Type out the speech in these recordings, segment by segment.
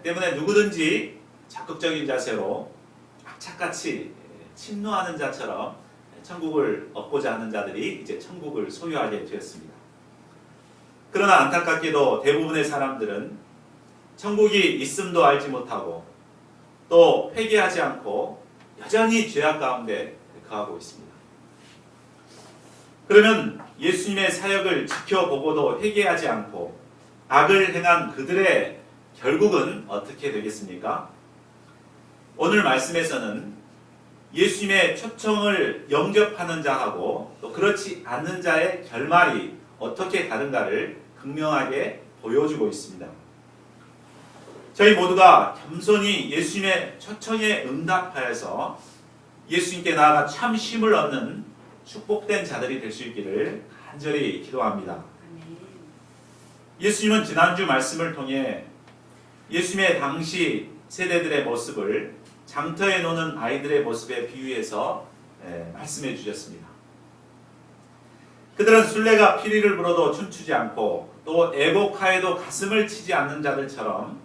때문에 누구든지 적극적인 자세로 악착같이 침노하는 자처럼 천국을 얻고자 하는 자들이 이제 천국을 소유하게 되었습니다. 그러나 안타깝게도 대부분의 사람들은 천국이 있음도 알지 못하고 또 회개하지 않고 여전히 죄악 가운데 거하고 있습니다. 그러면 예수님의 사역을 지켜보고도 회개하지 않고 악을 행한 그들의 결국은 어떻게 되겠습니까? 오늘 말씀에서는 예수님의 초청을 영접하는 자하고 또 그렇지 않는 자의 결말이 어떻게 다른가를 극명하게 보여주고 있습니다. 저희 모두가 겸손히 예수님의 초청에 응답하여서 예수님께 나아가 참 쉼을 얻는 축복된 자들이 될 수 있기를 간절히 기도합니다. 예수님은 지난주 말씀을 통해 예수님의 당시 세대들의 모습을 장터에 노는 아이들의 모습에 비유해서 말씀해 주셨습니다. 그들은 술래가 피리를 불어도 춤추지 않고 또 애곡하여도 가슴을 치지 않는 자들처럼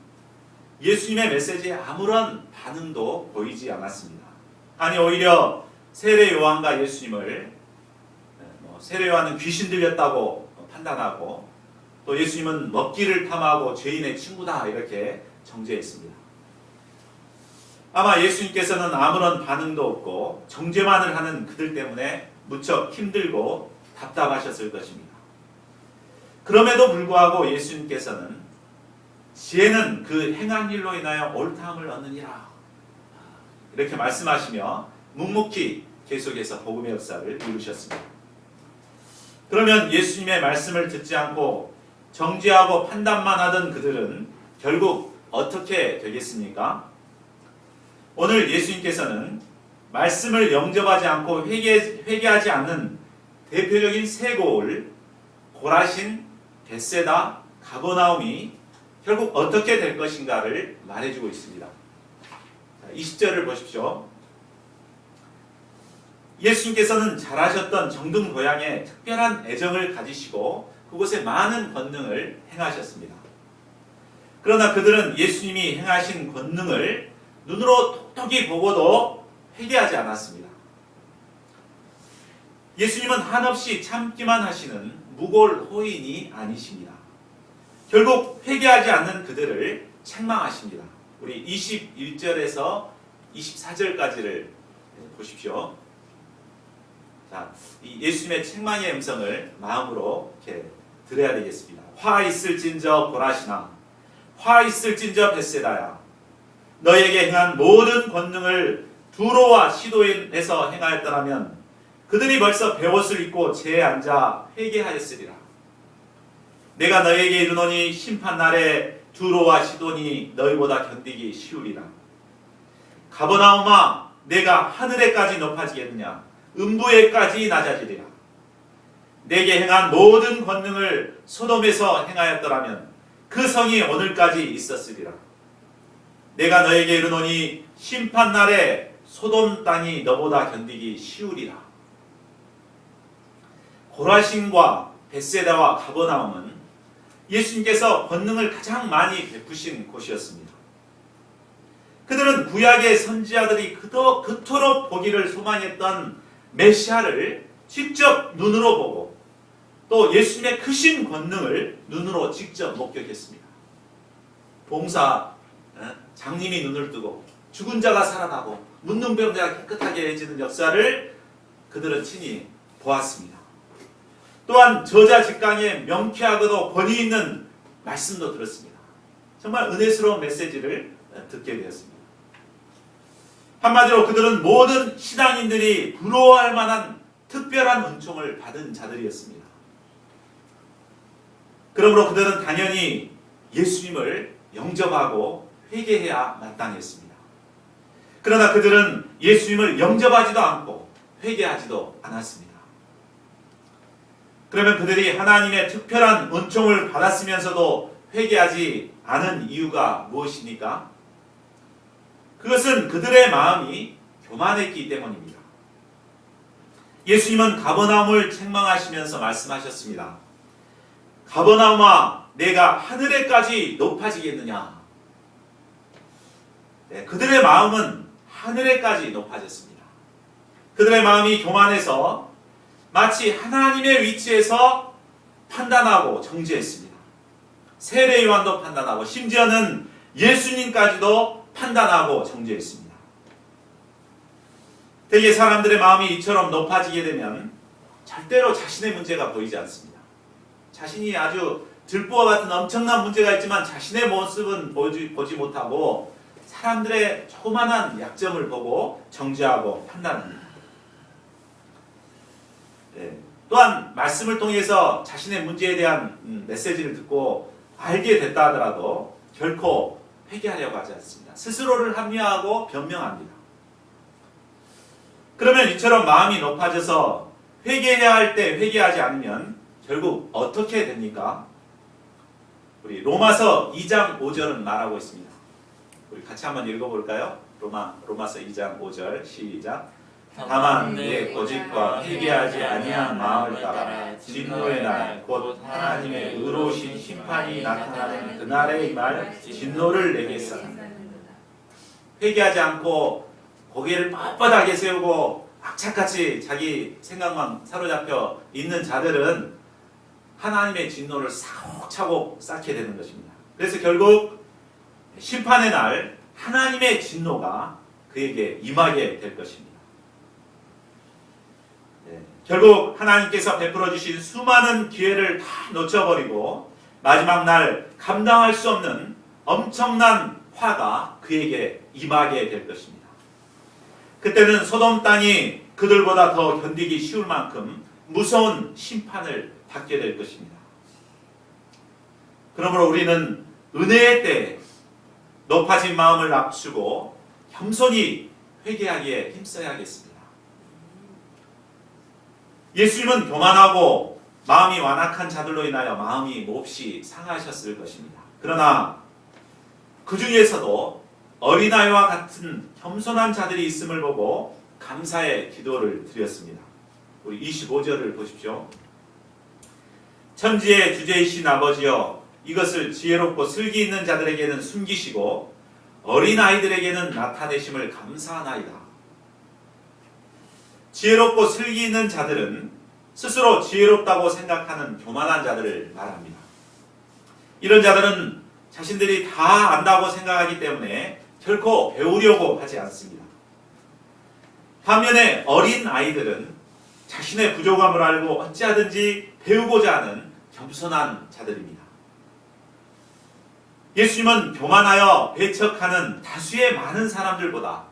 예수님의 메시지에 아무런 반응도 보이지 않았습니다. 아니 오히려 세례 요한과 예수님을 세례 요한은 귀신 들렸다고 판단하고 또 예수님은 먹기를 탐하고 죄인의 친구다 이렇게 정죄했습니다. 아마 예수님께서는 아무런 반응도 없고 정죄만을 하는 그들 때문에 무척 힘들고 답답하셨을 것입니다. 그럼에도 불구하고 예수님께서는 지혜는 그 행한 일로 인하여 옳다함을 얻느니라 이렇게 말씀하시며 묵묵히 계속해서 복음의 역사를 이루셨습니다. 그러면 예수님의 말씀을 듣지 않고 정죄하고 판단만 하던 그들은 결국 어떻게 되겠습니까? 오늘 예수님께서는 말씀을 영접하지 않고 회개하지 않는 대표적인 세 고을 고라신, 벳세다, 가버나움이 결국 어떻게 될 것인가를 말해주고 있습니다. 20절을 보십시오. 예수님께서는 잘하셨던 정든 고향에 특별한 애정을 가지시고 그곳에 많은 권능을 행하셨습니다. 그러나 그들은 예수님이 행하신 권능을 눈으로 똑똑히 보고도 회개하지 않았습니다. 예수님은 한없이 참기만 하시는 무골호인이 아니십니다. 결국 회개하지 않는 그들을 책망하십니다. 우리 21절에서 24절까지를 보십시오. 자, 이 예수님의 책망의 음성을 마음으로 이렇게 들어야 되겠습니다. 화 있을진저 고라시나, 화 있을진저 벳세다야. 너에게 행한 모든 권능을 두로와 시도에서 행하였더라면 그들이 벌써 베옷을 입고 재에 앉아 회개하였으리라. 내가 너에게 이르노니 심판날에 두로와 시돈이 너희보다 견디기 쉬우리라. 가버나움아, 내가 하늘에까지 높아지겠느냐? 음부에까지 낮아지리라. 내게 행한 모든 권능을 소돔에서 행하였더라면 그 성이 오늘까지 있었으리라. 내가 너에게 이르노니 심판날에 소돔 땅이 너보다 견디기 쉬우리라. 고라신과 벳세다와 가버나움은 예수님께서 권능을 가장 많이 베푸신 곳이었습니다. 그들은 구약의 선지자들이 그토록 보기를 소망했던 메시아를 직접 눈으로 보고 또 예수님의 크신 권능을 눈으로 직접 목격했습니다. 봉사 장님이 눈을 뜨고 죽은 자가 살아나고 묻는 병자가 깨끗하게 해지는 역사를 그들은 친히 보았습니다. 또한 저자 직강에 명쾌하고도 권위 있는 말씀도 들었습니다. 정말 은혜스러운 메시지를 듣게 되었습니다. 한마디로 그들은 모든 신앙인들이 부러워할 만한 특별한 은총을 받은 자들이었습니다. 그러므로 그들은 당연히 예수님을 영접하고 회개해야 마땅했습니다. 그러나 그들은 예수님을 영접하지도 않고 회개하지도 않았습니다. 그러면 그들이 하나님의 특별한 은총을 받았으면서도 회개하지 않은 이유가 무엇입니까? 그것은 그들의 마음이 교만했기 때문입니다. 예수님은 가버나움을 책망하시면서 말씀하셨습니다. 가버나움아, 내가 하늘에까지 높아지겠느냐? 그들의 마음은 하늘에까지 높아졌습니다. 그들의 마음이 교만해서 마치 하나님의 위치에서 판단하고 정죄했습니다. 세례 요한도 판단하고 심지어는 예수님까지도 판단하고 정죄했습니다. 대개 사람들의 마음이 이처럼 높아지게 되면 절대로 자신의 문제가 보이지 않습니다. 자신이 아주 들보와 같은 엄청난 문제가 있지만 자신의 모습은 보지 못하고 사람들의 조그만한 약점을 보고 정죄하고 판단합니다. 또한 말씀을 통해서 자신의 문제에 대한 메시지를 듣고 알게 됐다 하더라도 결코 회개하려고 하지 않습니다. 스스로를 합리화하고 변명합니다. 그러면 이처럼 마음이 높아져서 회개해야 할 때 회개하지 않으면 결국 어떻게 됩니까? 우리 로마서 2장 5절은 말하고 있습니다. 우리 같이 한번 읽어볼까요? 로마서 2장 5절 시작. 다만 내 거짓과 회개하지 아니한 마음을 따라 진노의 날 곧 하나님의 의로우신 심판이 나타나는 그날에 임할 진노를 내게 쌓는다. 회개하지 않고 고개를 뻣뻣하게 세우고 악착같이 자기 생각만 사로잡혀 있는 자들은 하나님의 진노를 차곡차곡 쌓게 되는 것입니다. 그래서 결국 심판의 날 하나님의 진노가 그에게 임하게 될 것입니다. 결국 하나님께서 베풀어 주신 수많은 기회를 다 놓쳐버리고 마지막 날 감당할 수 없는 엄청난 화가 그에게 임하게 될 것입니다. 그때는 소돔 땅이 그들보다 더 견디기 쉬울 만큼 무서운 심판을 받게 될 것입니다. 그러므로 우리는 은혜의 때에 높아진 마음을 낮추고 겸손히 회개하기에 힘써야겠습니다. 예수님은 교만하고 마음이 완악한 자들로 인하여 마음이 몹시 상하셨을 것입니다. 그러나 그 중에서도 어린아이와 같은 겸손한 자들이 있음을 보고 감사의 기도를 드렸습니다. 우리 25절을 보십시오. 천지의 주제이신 아버지여, 이것을 지혜롭고 슬기 있는 자들에게는 숨기시고 어린아이들에게는 나타내심을 감사하나이다. 지혜롭고 슬기 있는 자들은 스스로 지혜롭다고 생각하는 교만한 자들을 말합니다. 이런 자들은 자신들이 다 안다고 생각하기 때문에 결코 배우려고 하지 않습니다. 반면에 어린 아이들은 자신의 부족함을 알고 어찌하든지 배우고자 하는 겸손한 자들입니다. 예수님은 교만하여 배척하는 다수의 많은 사람들보다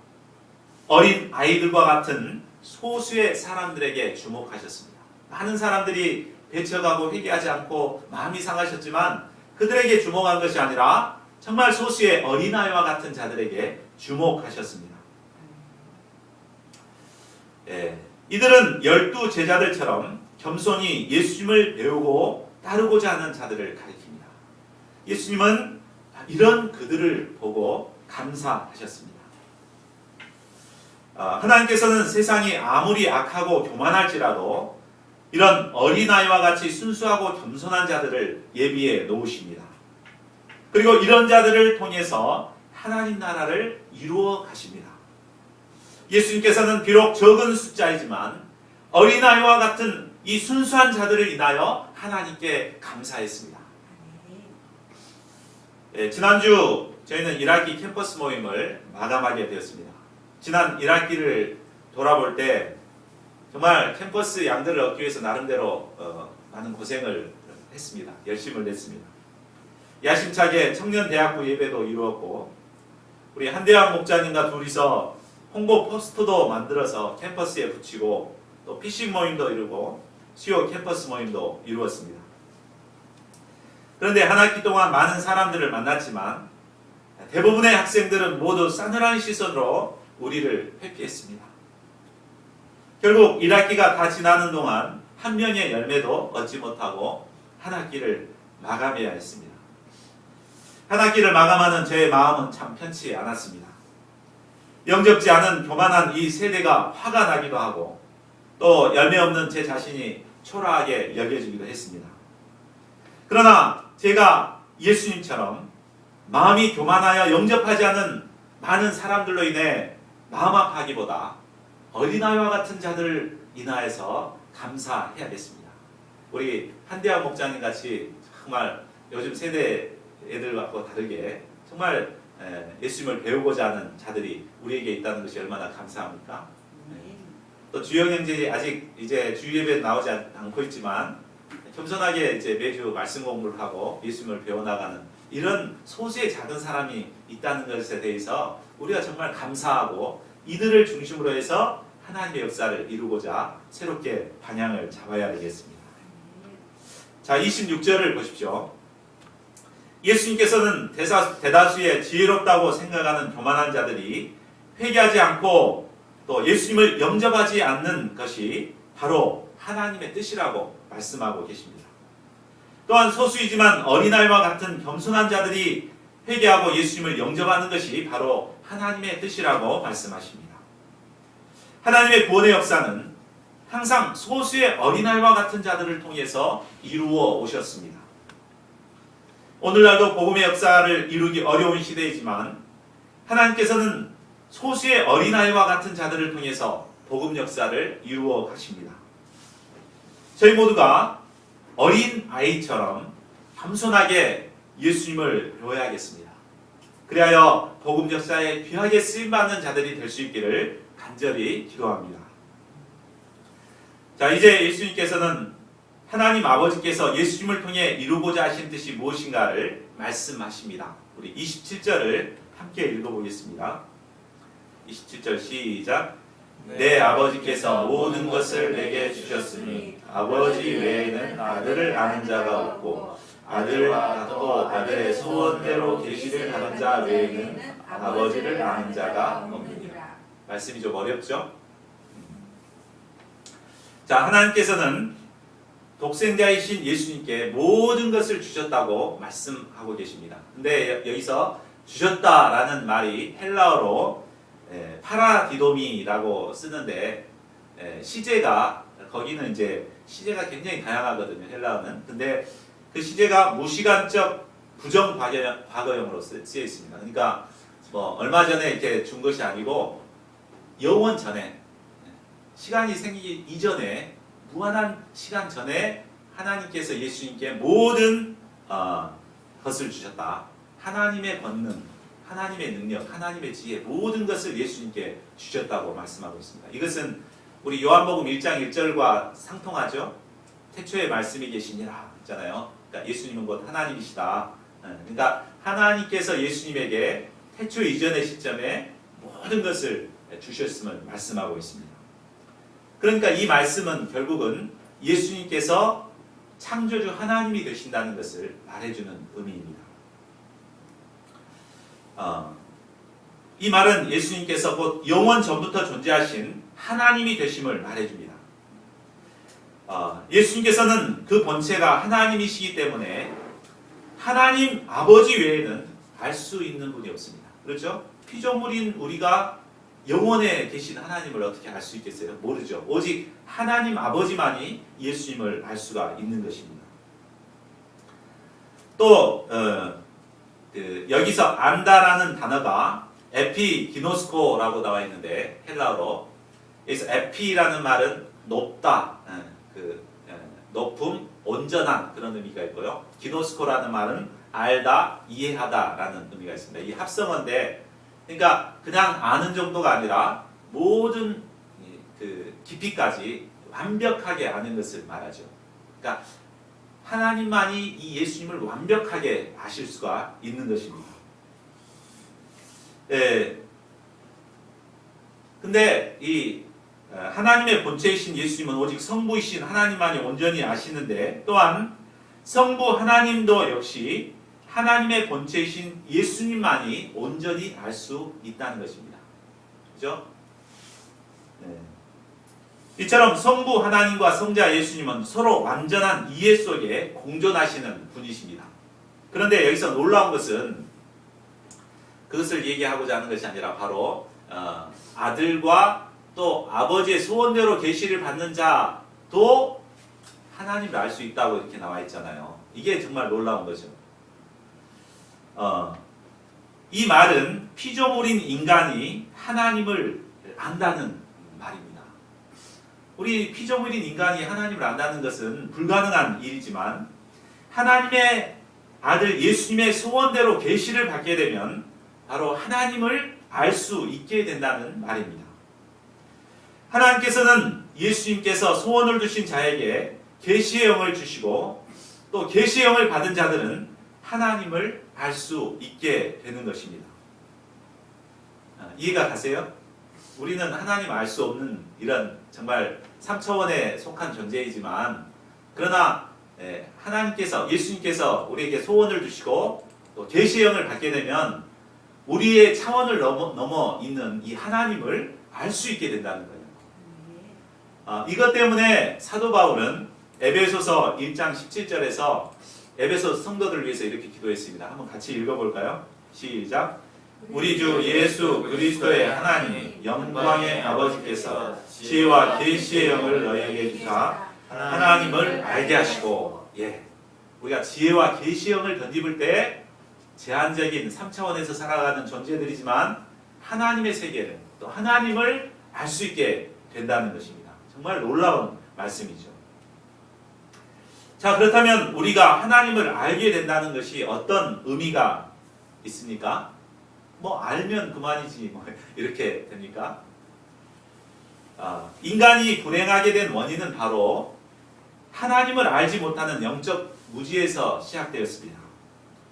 어린 아이들과 같은 소수의 사람들에게 주목하셨습니다. 많은 사람들이 배척하고 회개하지 않고 마음이 상하셨지만 그들에게 주목한 것이 아니라 정말 소수의 어린아이와 같은 자들에게 주목하셨습니다. 이들은 12 제자들처럼 겸손히 예수님을 배우고 따르고자 하는 자들을 가리킵니다. 예수님은 이런 그들을 보고 감사하셨습니다. 하나님께서는 세상이 아무리 악하고 교만할지라도 이런 어린아이와 같이 순수하고 겸손한 자들을 예비해 놓으십니다. 그리고 이런 자들을 통해서 하나님 나라를 이루어 가십니다. 예수님께서는 비록 적은 숫자이지만 어린아이와 같은 이 순수한 자들을 인하여 하나님께 감사했습니다. 지난주 저희는 1학기 캠퍼스 모임을 마감하게 되었습니다. 지난 1학기를 돌아볼 때 정말 캠퍼스 양들을 얻기 위해서 나름대로 많은 고생을 했습니다. 열심을 냈습니다. 야심차게 청년대학부 예배도 이루었고 우리 한대환 목자님과 둘이서 홍보 포스터도 만들어서 캠퍼스에 붙이고 또 피싱 모임도 이루고 수요 캠퍼스 모임도 이루었습니다. 그런데 한 학기 동안 많은 사람들을 만났지만 대부분의 학생들은 모두 싸늘한 시선으로 우리를 회피했습니다. 결국 1학기가 다 지나는 동안 한 명의 열매도 얻지 못하고 한 학기를 마감해야 했습니다. 한 학기를 마감하는 제 마음은 참 편치 않았습니다. 영접지 않은 교만한 이 세대가 화가 나기도 하고 또 열매 없는 제 자신이 초라하게 여겨지기도 했습니다. 그러나 제가 예수님처럼 마음이 교만하여 영접하지 않은 많은 사람들로 인해 마음 아파하기보다 어린아이와 같은 자들을 인하여서 감사해야겠습니다. 우리 한대한 목장님 같이 정말 요즘 세대 애들과 다르게 정말 예수님을 배우고자 하는 자들이 우리에게 있다는 것이 얼마나 감사합니까? 또 주영 형제 아직 이제 주일 예배 나오지 않고 있지만 겸손하게 이제 매주 말씀 공부를 하고 예수님을 배워나가는 이런 소수의 작은 사람이 있다는 것에 대해서 우리가 정말 감사하고 이들을 중심으로 해서 하나님의 역사를 이루고자 새롭게 방향을 잡아야 되겠습니다. 자, 26절을 보십시오. 예수님께서는 대다수의 지혜롭다고 생각하는 교만한 자들이 회개하지 않고 또 예수님을 영접하지 않는 것이 바로 하나님의 뜻이라고 말씀하고 계십니다. 또한 소수이지만 어린아이와 같은 겸손한 자들이 회개하고 예수님을 영접하는 것이 바로 하나님의 뜻이라고 말씀하십니다. 하나님의 구원의 역사는 항상 소수의 어린아이와 같은 자들을 통해서 이루어 오셨습니다. 오늘날도 복음의 역사를 이루기 어려운 시대이지만 하나님께서는 소수의 어린아이와 같은 자들을 통해서 복음 역사를 이루어 가십니다. 저희 모두가 어린아이처럼 겸손하게 예수님을 배워야겠습니다. 그리하여 복음 역사에 귀하게 쓰임받는 자들이 될 수 있기를 간절히 기도합니다. 자, 이제 예수님께서는 하나님 아버지께서 예수님을 통해 이루고자 하신 뜻이 무엇인가를 말씀하십니다. 우리 27절을 함께 읽어보겠습니다. 27절 시작. 내 아버지께서 모든 것을 내게 주셨으니 아버지 외에는 아들을 아는 자가 없고 아들과 또 아들의 소원대로 계시를 하는 자 외에는 아버지를 아는 자가 없느니라. 말씀이 좀 어렵죠? 자, 하나님께서는 독생자이신 예수님께 모든 것을 주셨다고 말씀하고 계십니다. 근데 여기서 주셨다라는 말이 헬라어로 파라디도미라고 쓰는데 시제가 거기는 이제 시제가 굉장히 다양하거든요. 헬라어는. 근데 그 시제가 무시간적 부정 과거형으로 쓰여 있습니다. 그러니까 뭐 얼마 전에 이렇게 준 것이 아니고 영원 전에 시간이 생기기 이전에 무한한 시간 전에 하나님께서 예수님께 모든 것을 주셨다. 하나님의 권능, 하나님의 능력, 하나님의 지혜 모든 것을 예수님께 주셨다고 말씀하고 있습니다. 이것은 우리 요한복음 1장 1절과 상통하죠. 태초에 말씀이 계시니라 했잖아요. 그러니까 예수님은 곧 하나님이시다. 그러니까 하나님께서 예수님에게 태초 이전의 시점에 모든 것을 주셨음을 말씀하고 있습니다. 그러니까 이 말씀은 결국은 예수님께서 창조주 하나님이 되신다는 것을 말해주는 의미입니다. 이 말은 예수님께서 곧 영원 전부터 존재하신 하나님이 되심을 말해줍니다. 예수님께서는 그 본체가 하나님이시기 때문에 하나님 아버지 외에는 알 수 있는 분이 없습니다. 그렇죠? 피조물인 우리가 영원에 계신 하나님을 어떻게 알 수 있겠어요? 모르죠. 오직 하나님 아버지만이 예수님을 알 수가 있는 것입니다. 또 여기서 안다라는 단어가 에피기노스코라고 나와 있는데 헬라어로 여기서 에피라는 말은 높다, 높음, 온전한 그런 의미가 있고요. 기노스코라는 말은 알다, 이해하다라는 의미가 있습니다. 이 합성어인데 그러니까 그냥 아는 정도가 아니라 모든 그 깊이까지 완벽하게 아는 것을 말하죠. 그러니까 하나님만이 이 예수님을 완벽하게 아실 수가 있는 것입니다. 근데 이 하나님의 본체이신 예수님은 오직 성부이신 하나님만이 온전히 아시는데 또한 성부 하나님도 역시 하나님의 본체이신 예수님만이 온전히 알 수 있다는 것입니다. 그죠? 이처럼 성부 하나님과 성자 예수님은 서로 완전한 이해 속에 공존하시는 분이십니다. 그런데 여기서 놀라운 것은 그것을 얘기하고자 하는 것이 아니라 바로 아들과 또 아버지의 소원대로 계시를 받는 자도 하나님을 알 수 있다고 이렇게 나와 있잖아요. 이게 정말 놀라운 거죠. 이 말은 피조물인 인간이 하나님을 안다는 말입니다. 우리 피조물인 인간이 하나님을 안다는 것은 불가능한 일이지만 하나님의 아들 예수님의 소원대로 계시를 받게 되면 바로 하나님을 알 수 있게 된다는 말입니다. 하나님께서는 예수님께서 소원을 두신 자에게 계시의 영을 주시고 또 계시의 영을 받은 자들은 하나님을 알 수 있게 되는 것입니다. 이해가 가세요? 우리는 하나님 알 수 없는 이런 정말 3차원에 속한 존재이지만 그러나 하나님께서 예수님께서 우리에게 소원을 주시고 또 계시의 영을 받게 되면 우리의 차원을 넘어 있는 이 하나님을 알 수 있게 된다는 거예요. 이것 때문에 사도 바울은 에베소서 1장 17절에서 에베소 성도들을 위해서 이렇게 기도했습니다. 한번 같이 읽어볼까요? 시작. 우리 주 예수 그리스도의 하나님 영광의 아버지께서 지혜와 계시의 영을 너희에게 주사 하나님을 알게 하시고, 우리가 지혜와 계시의 영을 덧입을 때 제한적인 3차원에서 살아가는 존재들이지만 하나님의 세계를 또 하나님을 알 수 있게 된다는 것입니다. 정말 놀라운 말씀이죠. 자, 그렇다면 우리가 하나님을 알게 된다는 것이 어떤 의미가 있습니까? 알면 그만이지 이렇게 됩니까? 인간이 불행하게 된 원인은 바로 하나님을 알지 못하는 영적 무지에서 시작되었습니다.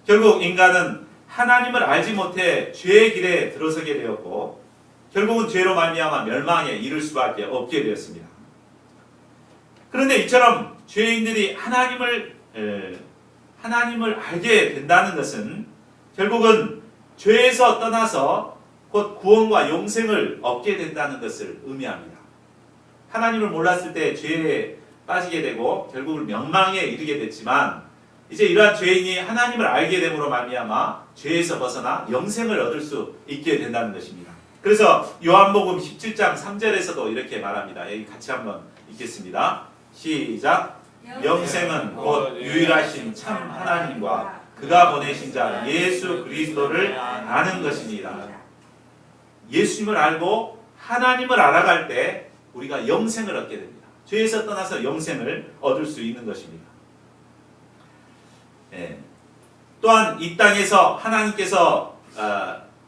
결국 인간은 하나님을 알지 못해 죄의 길에 들어서게 되었고 결국은 죄로 말미암아 멸망에 이를 수밖에 없게 되었습니다. 그런데 이처럼 죄인들이 하나님을 알게 된다는 것은 결국은 죄에서 떠나서 곧 구원과 영생을 얻게 된다는 것을 의미합니다. 하나님을 몰랐을 때 죄에 빠지게 되고 결국은 명망에 이르게 됐지만 이제 이러한 죄인이 하나님을 알게 됨으로 말미암아 죄에서 벗어나 영생을 얻을 수 있게 된다는 것입니다. 그래서 요한복음 17장 3절에서도 이렇게 말합니다. 여기 같이 한번 읽겠습니다. 시작. 영생은 곧 유일하신 참 하나님과 그가 보내신 자 예수 그리스도를 아는 것이니라. 예수님을 알고 하나님을 알아갈 때 우리가 영생을 얻게 됩니다. 죄에서 떠나서 영생을 얻을 수 있는 것입니다. 또한 이 땅에서 하나님께서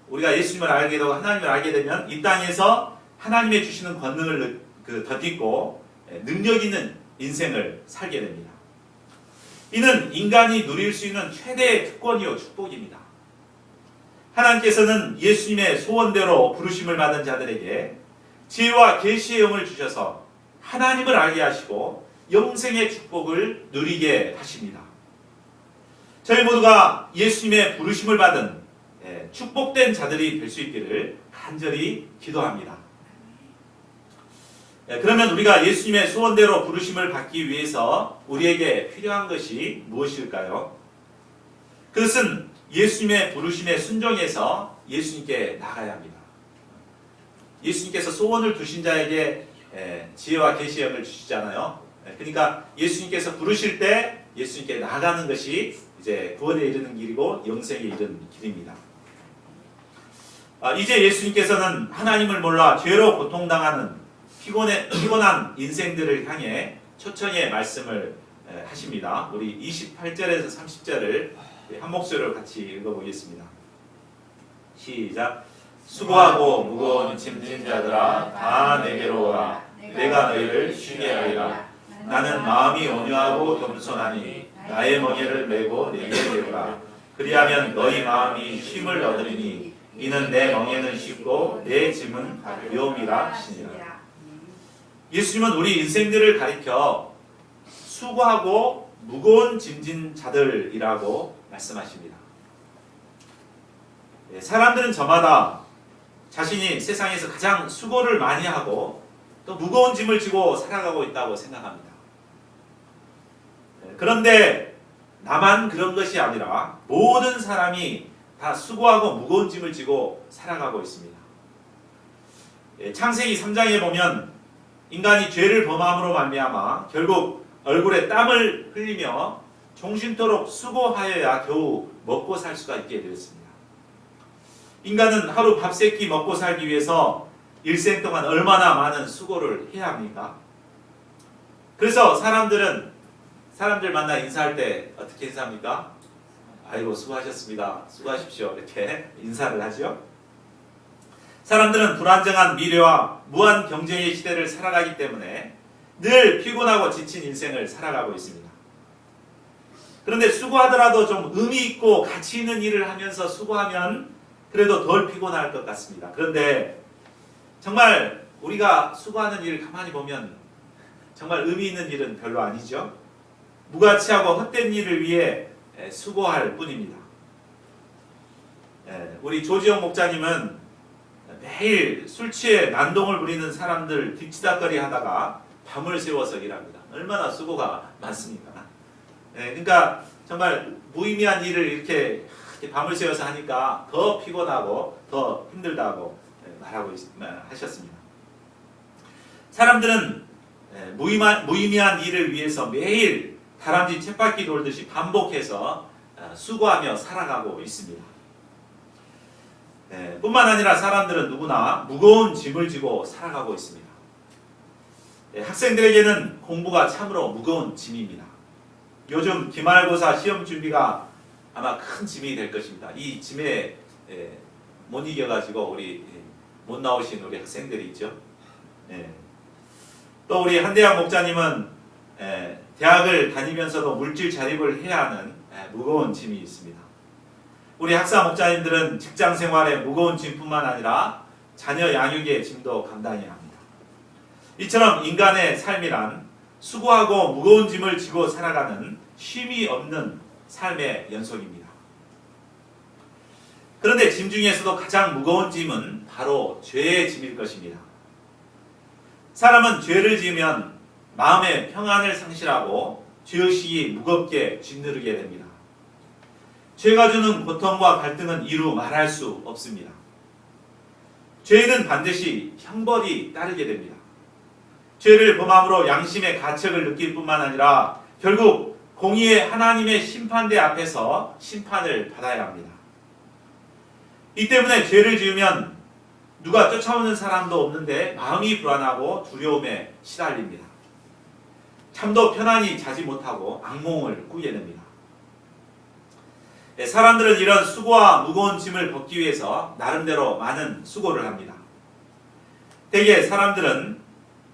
우리가 예수님을 알게 되고 하나님을 알게 되면 이 땅에서 하나님의 주시는 권능을 덧입고 능력 있는 인생을 살게 됩니다. 이는 인간이 누릴 수 있는 최대의 특권이요 축복입니다. 하나님께서는 예수님의 소원대로 부르심을 받은 자들에게 지혜와 계시의 영을 주셔서 하나님을 알게 하시고 영생의 축복을 누리게 하십니다. 저희 모두가 예수님의 부르심을 받은 축복된 자들이 될 수 있기를 간절히 기도합니다. 그러면 우리가 예수님의 소원대로 부르심을 받기 위해서 우리에게 필요한 것이 무엇일까요? 그것은 예수님의 부르심에 순종해서 예수님께 나가야 합니다. 예수님께서 소원을 두신 자에게 지혜와 계시의 영을 주시잖아요. 그러니까 예수님께서 부르실 때 예수님께 나가는 것이 이제 구원에 이르는 길이고 영생에 이르는 길입니다. 이제 예수님께서는 하나님을 몰라 죄로 고통당하는 피곤한 인생들을 향해 초청의 말씀을 하십니다. 우리 28절에서 30절을 한 목소리로 같이 읽어보겠습니다. 시작. 수고하고 무거운 짐진 자들아 다 내게로 오라. 내가 너희를 쉬게 하리라. 나는 마음이 온유하고 겸손하니 나의 멍에를 메고 내게 이르라. 그리하면 너희 마음이 쉼을 얻으리니 이는 내 멍에는 쉽고 내 짐은 가벼움이라 하시니라. 예수님은 우리 인생들을 가리켜 수고하고 무거운 짐진 자들이라고 말씀하십니다. 사람들은 저마다 자신이 세상에서 가장 수고를 많이 하고 또 무거운 짐을 지고 살아가고 있다고 생각합니다. 그런데 나만 그런 것이 아니라 모든 사람이 다 수고하고 무거운 짐을 지고 살아가고 있습니다. 창세기 3장에 보면 인간이 죄를 범함으로 말미암아 결국 얼굴에 땀을 흘리며 종신토록 수고하여야 겨우 먹고 살 수가 있게 되었습니다. 인간은 하루 밥 세 끼 먹고 살기 위해서 일생 동안 얼마나 많은 수고를 해야 합니까? 그래서 사람들 만나 인사할 때 어떻게 인사합니까? 아이고 수고하셨습니다. 수고하십시오. 이렇게 인사를 하죠. 사람들은 불안정한 미래와 무한 경쟁의 시대를 살아가기 때문에 늘 피곤하고 지친 인생을 살아가고 있습니다. 그런데 수고하더라도 좀 의미 있고 가치 있는 일을 하면서 수고하면 그래도 덜 피곤할 것 같습니다. 그런데 정말 우리가 수고하는 일을 가만히 보면 정말 의미 있는 일은 별로 아니죠. 무가치하고 헛된 일을 위해 수고할 뿐입니다. 우리 조지영 목사님은 매일 술 취해 난동을 부리는 사람들 뒷치다거리 하다가 밤을 새워서 일합니다. 얼마나 수고가 많습니까? 그러니까 정말 무의미한 일을 이렇게 밤을 새워서 하니까 더 피곤하고 더 힘들다고 하셨습니다. 사람들은 무의미한 일을 위해서 매일 다람쥐 쳇바퀴 돌듯이 반복해서 수고하며 살아가고 있습니다. 뿐만 아니라 사람들은 누구나 무거운 짐을 지고 살아가고 있습니다. 학생들에게는 공부가 참으로 무거운 짐입니다. 요즘 기말고사 시험 준비가 아마 큰 짐이 될 것입니다. 이 짐에 못 이겨가지고 우리 못 나오신 우리 학생들이 있죠. 또 우리 한대양 목사님은 대학을 다니면서도 물질 자립을 해야 하는 무거운 짐이 있습니다. 우리 학사 목사님들은 직장 생활의 무거운 짐뿐만 아니라 자녀 양육의 짐도 감당해야 합니다. 이처럼 인간의 삶이란 수고하고 무거운 짐을 지고 살아가는 쉼이 없는 삶의 연속입니다. 그런데 짐 중에서도 가장 무거운 짐은 바로 죄의 짐일 것입니다. 사람은 죄를 지으면 마음의 평안을 상실하고 죄의식이 무겁게 짓누르게 됩니다. 죄가 주는 고통과 갈등은 이루 말할 수 없습니다. 죄는 반드시 형벌이 따르게 됩니다. 죄를 범함으로 양심의 가책을 느낄 뿐만 아니라 결국 공의의 하나님의 심판대 앞에서 심판을 받아야 합니다. 이 때문에 죄를 지으면 누가 쫓아오는 사람도 없는데 마음이 불안하고 두려움에 시달립니다. 잠도 편안히 자지 못하고 악몽을 꾸게 됩니다. 사람들은 이런 수고와 무거운 짐을 벗기 위해서 나름대로 많은 수고를 합니다. 대개 사람들은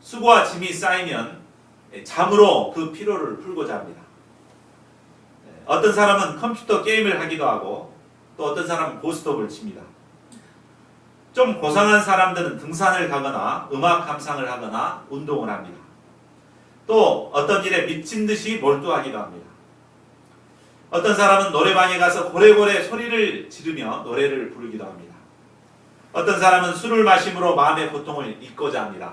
수고와 짐이 쌓이면 잠으로 그 피로를 풀고자 합니다. 어떤 사람은 컴퓨터 게임을 하기도 하고 또 어떤 사람은 고스톱을 칩니다. 좀 고상한 사람들은 등산을 가거나 음악 감상을 하거나 운동을 합니다. 또 어떤 일에 미친 듯이 몰두하기도 합니다. 어떤 사람은 노래방에 가서 고래고래 소리를 지르며 노래를 부르기도 합니다. 어떤 사람은 술을 마심으로 마음의 고통을 잊고자 합니다.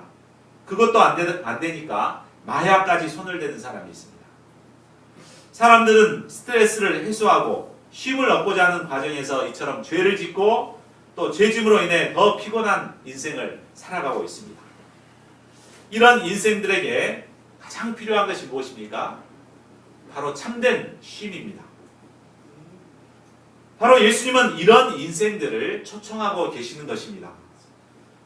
그것도 안 되니까 마약까지 손을 대는 사람이 있습니다. 사람들은 스트레스를 해소하고 쉼을 얻고자 하는 과정에서 이처럼 죄를 짓고 또 죄짐으로 인해 더 피곤한 인생을 살아가고 있습니다. 이런 인생들에게 가장 필요한 것이 무엇입니까? 바로 참된 쉼입니다. 바로 예수님은 이런 인생들을 초청하고 계시는 것입니다.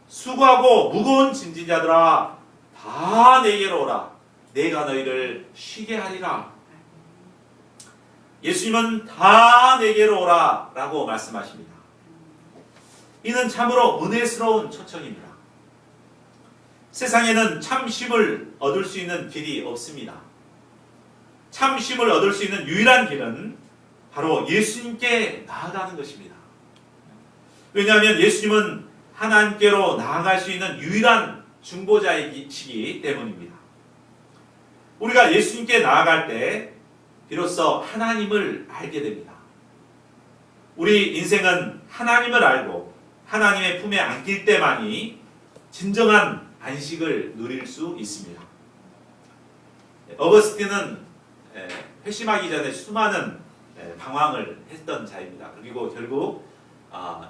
수고하고 무거운 짐진 자들아 다 내게로 오라. 내가 너희를 쉬게 하리라. 예수님은 다 내게로 오라 라고 말씀하십니다. 이는 참으로 은혜스러운 초청입니다. 세상에는 참 쉼을 얻을 수 있는 길이 없습니다. 참 쉼을 얻을 수 있는 유일한 길은 바로 예수님께 나아가는 것입니다. 왜냐하면 예수님은 하나님께로 나아갈 수 있는 유일한 중보자이시기 때문입니다. 우리가 예수님께 나아갈 때 비로소 하나님을 알게 됩니다. 우리 인생은 하나님을 알고 하나님의 품에 안길 때만이 진정한 안식을 누릴 수 있습니다. 어거스틴은 회심하기 전에 수많은 방황을 했던 자입니다. 그리고 결국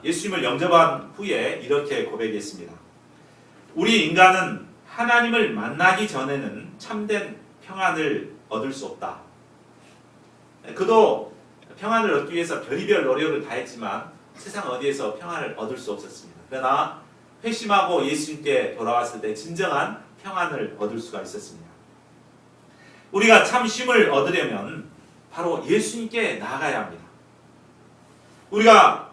예수님을 영접한 후에 이렇게 고백했습니다. 우리 인간은 하나님을 만나기 전에는 참된 평안을 얻을 수 없다. 그도 평안을 얻기 위해서 별의별 노력을 다했지만 세상 어디에서 평안을 얻을 수 없었습니다. 그러나 회심하고 예수님께 돌아왔을 때 진정한 평안을 얻을 수가 있었습니다. 우리가 참 쉼을 얻으려면 바로 예수님께 나아가야 합니다. 우리가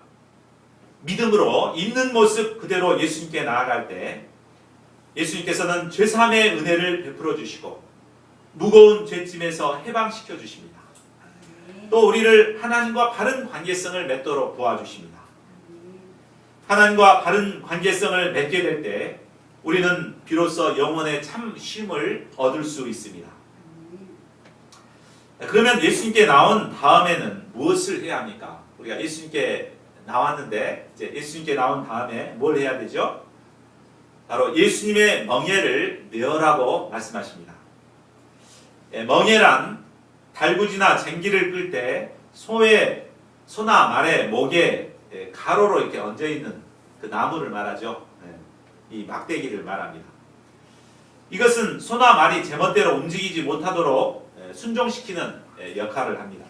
믿음으로 있는 모습 그대로 예수님께 나아갈 때 예수님께서는 죄사함의 은혜를 베풀어 주시고 무거운 죄짐에서 해방시켜 주십니다. 또 우리를 하나님과 바른 관계성을 맺도록 도와주십니다. 하나님과 바른 관계성을 맺게 될 때 우리는 비로소 영혼의 참 쉼을 얻을 수 있습니다. 그러면 예수님께 나온 다음에는 무엇을 해야 합니까? 우리가 예수님께 나왔는데 이제 예수님께 나온 다음에 뭘 해야 되죠? 바로 예수님의 멍에를 메어라고 말씀하십니다. 멍에란 달구지나 쟁기를 끌 때 소나 말의 목에 가로로 이렇게 얹어 있는 그 나무를 말하죠. 이 막대기를 말합니다. 이것은 소나 말이 제멋대로 움직이지 못하도록 순종시키는 역할을 합니다.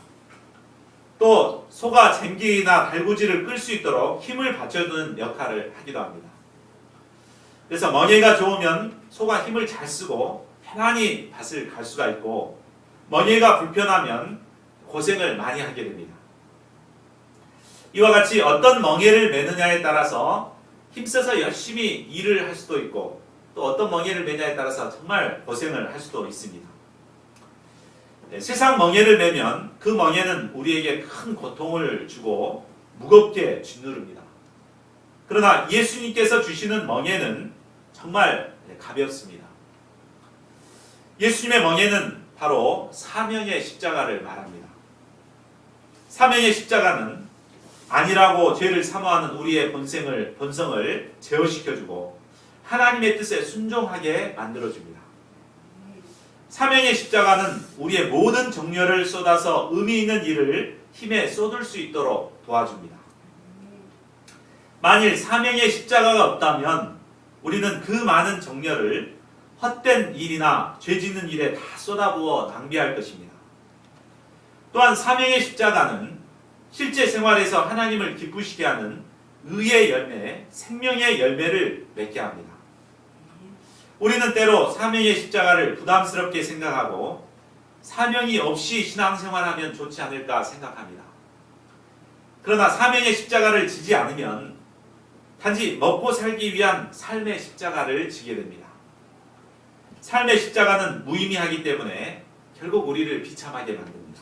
또 소가 쟁기나 달구지를 끌 수 있도록 힘을 받쳐주는 역할을 하기도 합니다. 그래서 멍에가 좋으면 소가 힘을 잘 쓰고 편안히 밭을 갈 수가 있고 멍에가 불편하면 고생을 많이 하게 됩니다. 이와 같이 어떤 멍에를 매느냐에 따라서 힘써서 열심히 일을 할 수도 있고 또 어떤 멍에를 매냐에 따라서 정말 고생을 할 수도 있습니다. 세상 멍에를 매면 그 멍에는 우리에게 큰 고통을 주고 무겁게 짓누릅니다. 그러나 예수님께서 주시는 멍에는 정말 가볍습니다. 예수님의 멍에는 바로 사명의 십자가를 말합니다. 사명의 십자가는 아니라고 죄를 사모하는 우리의 본성을 제어시켜주고 하나님의 뜻에 순종하게 만들어줍니다. 사명의 십자가는 우리의 모든 정열을 쏟아서 의미 있는 일을 힘에 쏟을 수 있도록 도와줍니다. 만일 사명의 십자가가 없다면 우리는 그 많은 정열을 헛된 일이나 죄 짓는 일에 다 쏟아부어 낭비할 것입니다. 또한 사명의 십자가는 실제 생활에서 하나님을 기쁘시게 하는 의의 열매, 생명의 열매를 맺게 합니다. 우리는 때로 사명의 십자가를 부담스럽게 생각하고 사명이 없이 신앙생활하면 좋지 않을까 생각합니다. 그러나 사명의 십자가를 지지 않으면 단지 먹고 살기 위한 삶의 십자가를 지게 됩니다. 삶의 십자가는 무의미하기 때문에 결국 우리를 비참하게 만듭니다.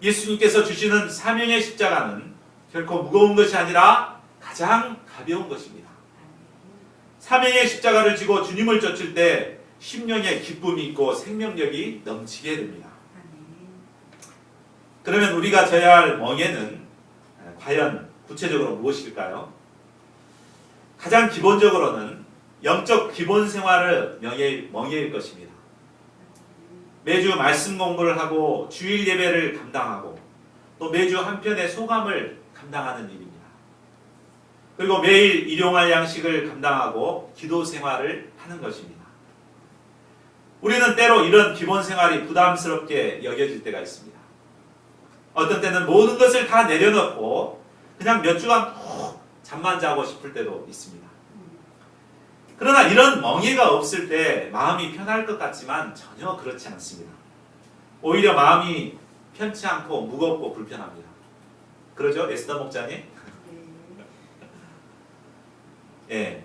예수님께서 주시는 사명의 십자가는 결코 무거운 것이 아니라 가장 가벼운 것입니다. 사명의 십자가를 지고 주님을 쫓을 때 심령에 기쁨이 있고 생명력이 넘치게 됩니다. 그러면 우리가 져야 할 멍에는 과연 구체적으로 무엇일까요? 가장 기본적으로는 영적 기본 생활을 멍에일 것입니다. 매주 말씀 공부를 하고 주일 예배를 감당하고 또 매주 한편의 소감을 감당하는 일입니다. 그리고 매일 일용할 양식을 감당하고 기도 생활을 하는 것입니다. 우리는 때로 이런 기본 생활이 부담스럽게 여겨질 때가 있습니다. 어떤 때는 모든 것을 다 내려놓고 그냥 몇 주간 푹 잠만 자고 싶을 때도 있습니다. 그러나 이런 멍에가 없을 때 마음이 편할 것 같지만 전혀 그렇지 않습니다. 오히려 마음이 편치 않고 무겁고 불편합니다. 그러죠? 에스더 목자님? 예.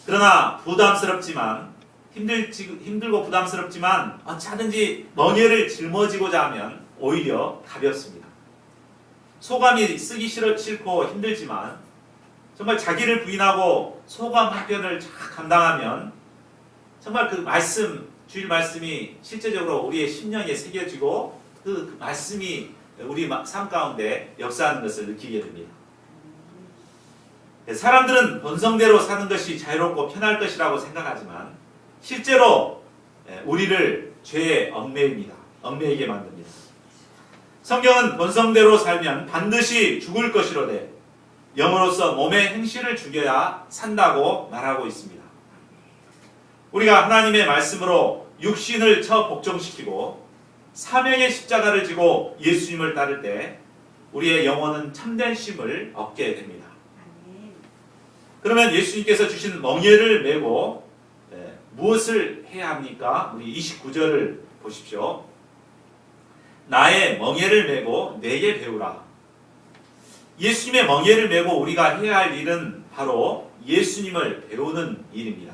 그러나 부담스럽지만 힘들고 부담스럽지만 어찌하든지 멍에를 짊어지고자 하면 오히려 가볍습니다. 소감이 쓰기 싫고 힘들지만 정말 자기를 부인하고 소감 한 편을 쫙 감당하면 정말 그 말씀, 주일 말씀이 실제적으로 우리의 심령에 새겨지고 그 말씀이 우리 삶 가운데 역사하는 것을 느끼게 됩니다. 사람들은 본성대로 사는 것이 자유롭고 편할 것이라고 생각하지만 실제로 우리를 죄에 얽매이게 만듭니다. 성경은 본성대로 살면 반드시 죽을 것이로되 영으로서 몸의 행실을 죽여야 산다고 말하고 있습니다. 우리가 하나님의 말씀으로 육신을 복종시키고 사명의 십자가를 지고 예수님을 따를 때 우리의 영혼은 참된 쉼을 얻게 됩니다. 그러면 예수님께서 주신 멍에를 메고 무엇을 해야 합니까? 우리 29절을 보십시오. 나의 멍에를 메고 내게 배우라. 예수님의 멍에를 메고 우리가 해야 할 일은 바로 예수님을 배우는 일입니다.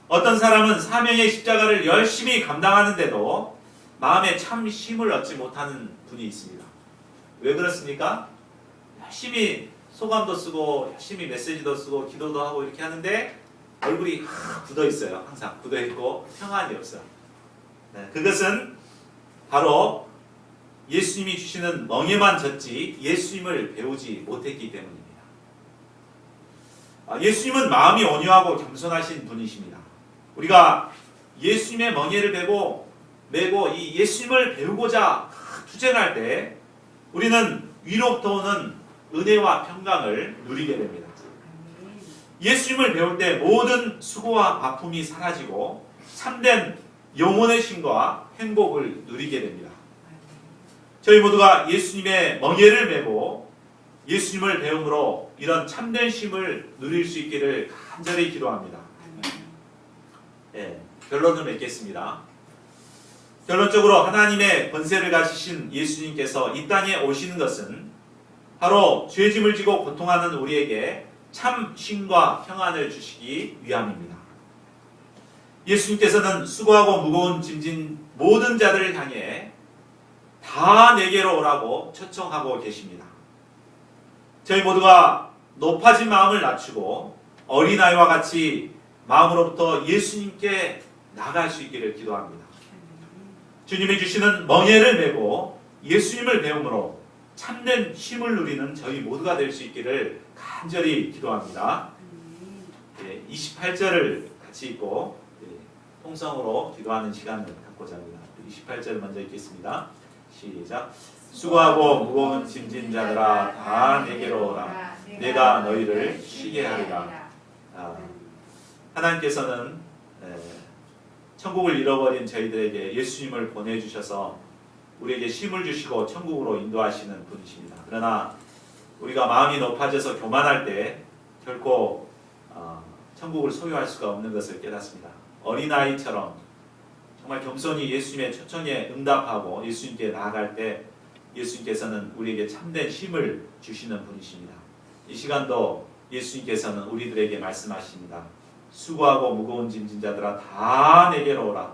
어떤 사람은 사명의 십자가를 열심히 감당하는데도 마음에 참 쉼을 얻지 못하는 분이 있습니다. 왜 그렇습니까? 열심히 소감도 쓰고 열심히 메시지도 쓰고 기도도 하고 이렇게 하는데 얼굴이 굳어 있어요. 항상 굳어 있고 평안이 없어요. 그것은 바로 예수님이 주시는 멍에만 졌지 예수님을 배우지 못했기 때문입니다. 예수님은 마음이 온유하고 겸손하신 분이십니다. 우리가 예수님의 멍에를 메고 이 예수님을 배우고자 투쟁할 때 우리는 위로부터 오는 은혜와 평강을 누리게 됩니다. 예수님을 배울 때 모든 수고와 아픔이 사라지고 참된 영혼의 쉼과 행복을 누리게 됩니다. 저희 모두가 예수님의 멍에를 메고 예수님을 배움으로 이런 참된 쉼을 누릴 수 있기를 간절히 기도합니다. 결론을 맺겠습니다. 결론적으로 하나님의 권세를 가지신 예수님께서 이 땅에 오시는 것은 바로 죄짐을 지고 고통하는 우리에게 참 쉼과 평안을 주시기 위함입니다. 예수님께서는 수고하고 무거운 짐진 모든 자들을 향해 다 내게로 오라고 초청하고 계십니다. 저희 모두가 높아진 마음을 낮추고 어린아이와 같이 마음으로부터 예수님께 나갈 수 있기를 기도합니다. 주님이 주시는 멍에를 메고 예수님을 배움으로 참된 쉼을 누리는 저희 모두가 될 수 있기를 간절히 기도합니다. 28절을 같이 읽고 통성으로 기도하는 시간을 갖고자 합니다. 28절을 먼저 읽겠습니다. 시작. 수고하고 무거운 짐진 자들아 다 내게로 오라. 내가 너희를 쉬게 하리라. 하나님께서는 천국을 잃어버린 저희들에게 예수님을 보내주셔서 우리에게 쉼을 주시고 천국으로 인도하시는 분이십니다. 그러나 우리가 마음이 높아져서 교만할 때 결코 천국을 소유할 수가 없는 것을 깨닫습니다. 어린아이처럼 정말 겸손히 예수님의 초청에 응답하고 예수님께 나아갈 때 예수님께서는 우리에게 참된 쉼을 주시는 분이십니다. 이 시간도 예수님께서는 우리들에게 말씀하십니다. 수고하고 무거운 짐진 자들아 다 내게로 오라.